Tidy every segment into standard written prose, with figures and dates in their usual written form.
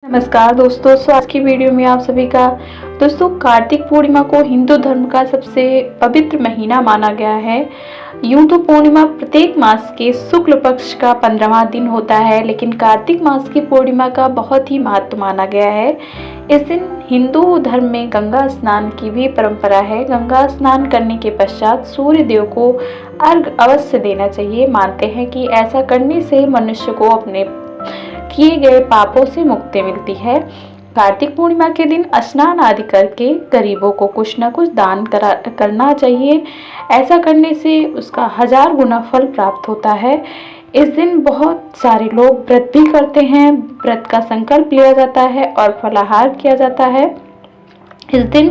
नमस्कार दोस्तों, आज की वीडियो में आप सभी का दोस्तों कार्तिक पूर्णिमा को हिंदू धर्म का सबसे पवित्र महीना माना गया है। यूं तो पूर्णिमा प्रत्येक मास के शुक्ल पक्ष का 15वां दिन होता है, लेकिन कार्तिक मास की पूर्णिमा का बहुत ही महत्व माना गया है। इस दिन हिंदू धर्म में गंगा स्नान की भी परंपरा है। गंगा स्नान करने के पश्चात सूर्य देव को अर्घ अवश्य देना चाहिए। मानते हैं कि ऐसा करने से मनुष्य को अपने किए गए पापों से मुक्ति मिलती है। कार्तिक पूर्णिमा के दिन स्नान आदि करके गरीबों को कुछ न कुछ दान करना चाहिए। ऐसा करने से उसका 1000 गुना फल प्राप्त होता है। इस दिन बहुत सारे लोग व्रत भी करते हैं। व्रत का संकल्प लिया जाता है और फलाहार किया जाता है। इस दिन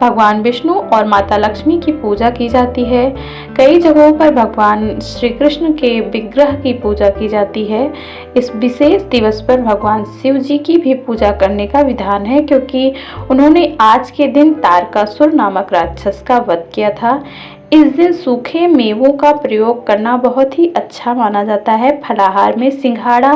भगवान विष्णु और माता लक्ष्मी की पूजा की जाती है। कई जगहों पर भगवान श्री कृष्ण के विग्रह की पूजा की जाती है। इस विशेष दिवस पर भगवान शिव जी की भी पूजा करने का विधान है, क्योंकि उन्होंने आज के दिन तारकासुर नामक राक्षस का वध किया था। इस दिन सूखे मेवों का प्रयोग करना बहुत ही अच्छा माना जाता है। फलाहार में सिंघाड़ा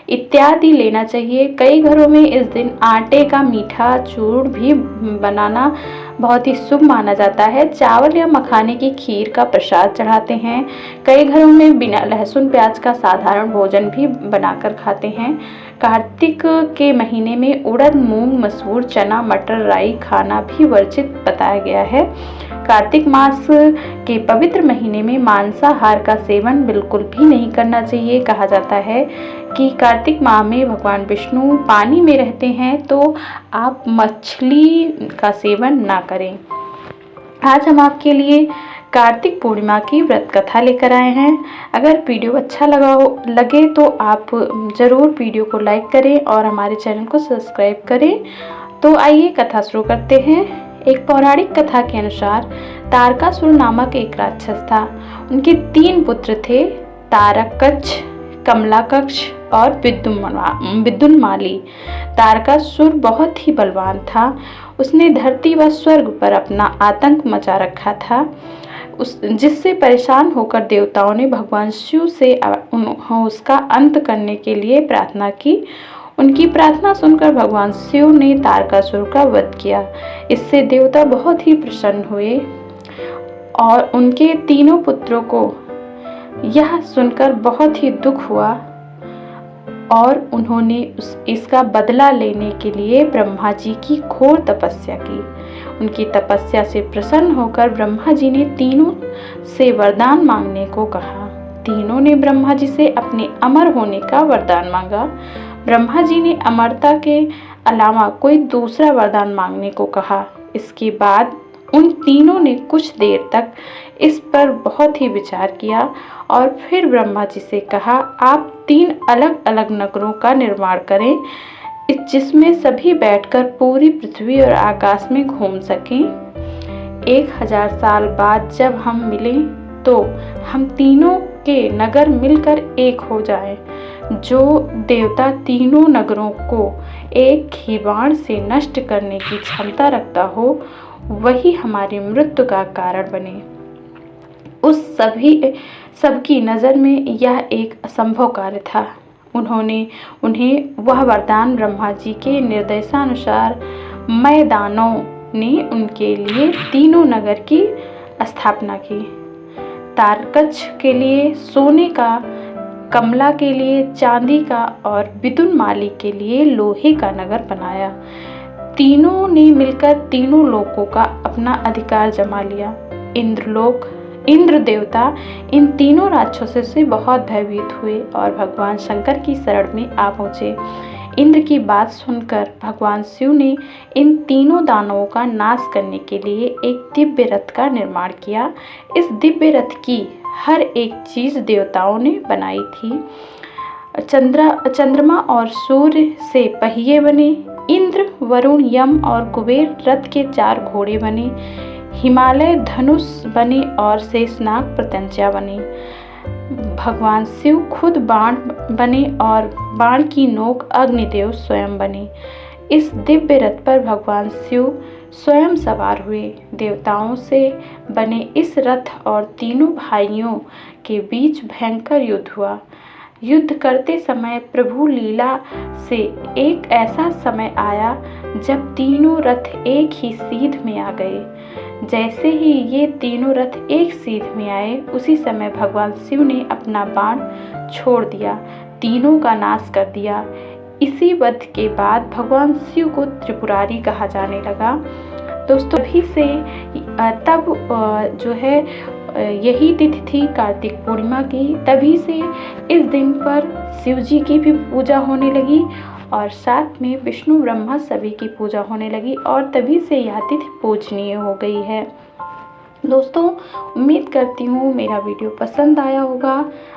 इत्यादि लेना चाहिए। कई घरों में इस दिन आटे का मीठा चूर्ण भी बनाना बहुत ही शुभ माना जाता है। चावल या मखाने की खीर का प्रसाद चढ़ाते हैं। कई घरों में बिना लहसुन प्याज का साधारण भोजन भी बनाकर खाते हैं। कार्तिक के महीने में उड़द, मूंग, मसूर, चना, मटर, राई खाना भी वर्जित बताया गया है। कार्तिक मास के पवित्र महीने में मांसाहार का सेवन बिल्कुल भी नहीं करना चाहिए। कहा जाता है कि कार्तिक माह में भगवान विष्णु पानी में रहते हैं, तो आप मछली का सेवन ना करें। आज हम आपके लिए कार्तिक पूर्णिमा की व्रत कथा लेकर आए हैं। अगर वीडियो अच्छा लगे तो आप ज़रूर वीडियो को लाइक करें और हमारे चैनल को सब्सक्राइब करें। तो आइए कथा शुरू करते हैं। एक पौराणिक कथा के अनुसार तारकासुर नामक एक राक्षस था। उनके 3 पुत्र थे, तारकक्ष, कमलाकक्ष और विद्युन्माली। तारकासुर बहुत ही बलवान था। उसने धरती व स्वर्ग पर अपना आतंक मचा रखा था, जिससे परेशान होकर देवताओं ने भगवान शिव से उसका अंत करने के लिए प्रार्थना की। उनकी प्रार्थना सुनकर भगवान शिव ने तारकासुर का वध किया। इससे देवता बहुत ही प्रसन्न हुए और उनके 3 पुत्रों को यह सुनकर बहुत ही दुख हुआ और उन्होंने इसका बदला लेने के लिए ब्रह्मा जी की घोर तपस्या की। उनकी तपस्या से प्रसन्न होकर ब्रह्मा जी ने तीनों से वरदान मांगने को कहा। तीनों ने ब्रह्मा जी से अपने अमर होने का वरदान मांगा। ब्रह्मा जी ने अमरता के अलावा कोई दूसरा वरदान मांगने को कहा। इसके बाद उन तीनों ने कुछ देर तक इस पर बहुत ही विचार किया और फिर ब्रह्मा जी से कहा, आप 3 अलग अलग नगरों का निर्माण करें, जिसमें सभी बैठकर पूरी पृथ्वी और आकाश में घूम सकें। 1000 साल बाद जब हम मिलें तो हम तीनों के नगर मिलकर एक हो जाएं। जो देवता तीनों नगरों को एक ही बाण से नष्ट करने की क्षमता रखता हो, वही हमारी मृत्यु का कारण बने। उस सबकी नज़र में यह एक असंभव कार्य था। उन्हें वह वरदान ब्रह्मा जी के निर्देशानुसार मैदानों ने उनके लिए तीनों नगर की स्थापना की। तारकक्ष के लिए सोने का, कमला के लिए चांदी का और विद्युन्माली के लिए लोहे का नगर बनाया। तीनों ने मिलकर तीनों लोकों का अपना अधिकार जमा लिया। इंद्र देवता इन तीनों राक्षसों से बहुत भयभीत हुए और भगवान शंकर की शरण में आ पहुँचे। इंद्र की बात सुनकर भगवान शिव ने इन तीनों दानवों का नाश करने के लिए एक दिव्य रथ का निर्माण किया। इस दिव्य रथ की हर एक चीज देवताओं ने बनाई थी। चंद्रमा और सूर्य से पहिए बने। इंद्र, वरुण, यम और कुबेर रथ के 4 घोड़े बने। हिमालय धनुष बने और शेषनाग प्रत्यंचा बने। भगवान शिव खुद बाण बने और बाण की नोक अग्निदेव स्वयं बने। इस दिव्य रथ पर भगवान शिव स्वयं सवार हुए। देवताओं से बने इस रथ और तीनों भाइयों के बीच भयंकर युद्ध हुआ। युद्ध करते समय प्रभु लीला से एक ऐसा समय आया जब तीनों रथ एक ही सीध में आ गए। जैसे ही ये तीनों रथ एक सीध में आए, उसी समय भगवान शिव ने अपना बाण छोड़ दिया, तीनों का नाश कर दिया। इसी वध के बाद भगवान शिव को त्रिपुरारी कहा जाने लगा। दोस्तों तभी से तब जो है यही तिथि थी कार्तिक पूर्णिमा की। तभी से इस दिन पर शिव जी की भी पूजा होने लगी और साथ में विष्णु ब्रह्मा सभी की पूजा होने लगी और तभी से यह तिथि पूजनीय हो गई है। दोस्तों उम्मीद करती हूँ मेरा वीडियो पसंद आया होगा।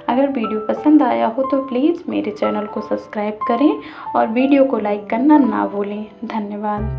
अगर वीडियो पसंद आया हो तो प्लीज़ मेरे चैनल को सब्सक्राइब करें और वीडियो को लाइक करना ना भूलें। धन्यवाद।